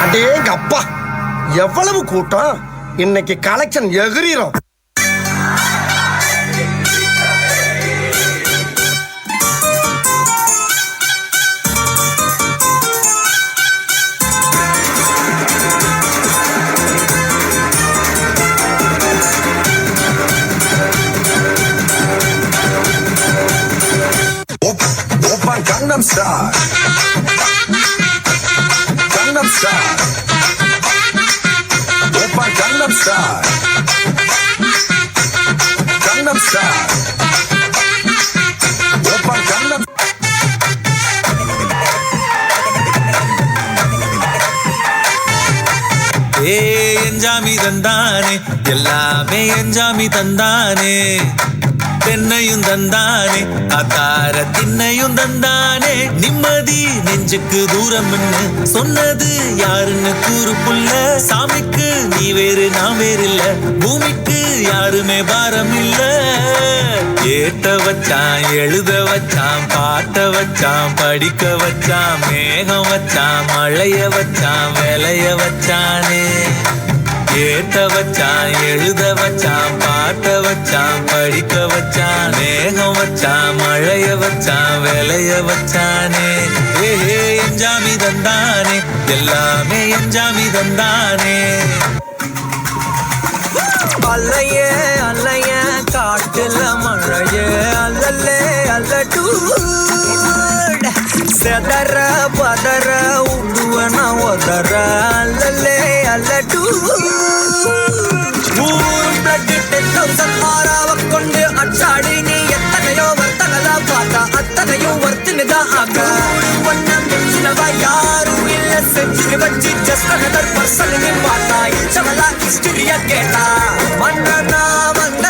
அடேங்க அப்பா, எவ்வளவு கூட்டம்! இன்னைக்கு collection எகிரிரும். Gangnam Style. Gangnam Style. Oppa Gangnam Style. Gangnam Style. Oppa Gangnam. எஞ்சாமி தந்தானே, எல்லாமே எஞ்சாமி தந்தானே. தென்னையும் தந்தானே, அத்தார திண்ணையும் தந்தானே. நிம்மதி நெஞ்சுக்கு தூரம் சொன்னது யாருன்னு கூறு புள்ள. சாமிக்கு நீ வேறு நான் வேறு இல்ல, பூமிக்கு யாருமே பாரம் இல்ல. ஏத்த வச்சான், எழுத வச்சான், பாட்ட வச்சான், படிக்க வச்சான், மேகம் வச்சான், மழைய வச்சான், விளைய வச்சானே. ஏத்த வச்சான், எழுத வச்சான், பாட்ட வச்சான், படிக்க வச்சான், மேகம் வச்சான், மழைய வச்சான், விளைய வச்சானே. ஏ எஞ்சாமி தந்தானே, எல்லாமே எஞ்சாமி தந்தானே. அல்லைய அல்லைய காட்டுல மழைய அல்லல்லே அல்லட்டு செதற பதற உடுவன ஒதற அல்லல்லே அல்லட்டு. கொண்டு அச்சாடி நீ எத்தனையோ வர்த்தகலா பார்த்தா அத்தனையும் வர்த்தினுதான் ஆக. யாரும் இல்ல செஞ்சு வச்சு ஜஸ்ட் another person பார்த்தா இச்சவளா ஹிஸ்டரியா கேட்டா. மன்னனா வந்த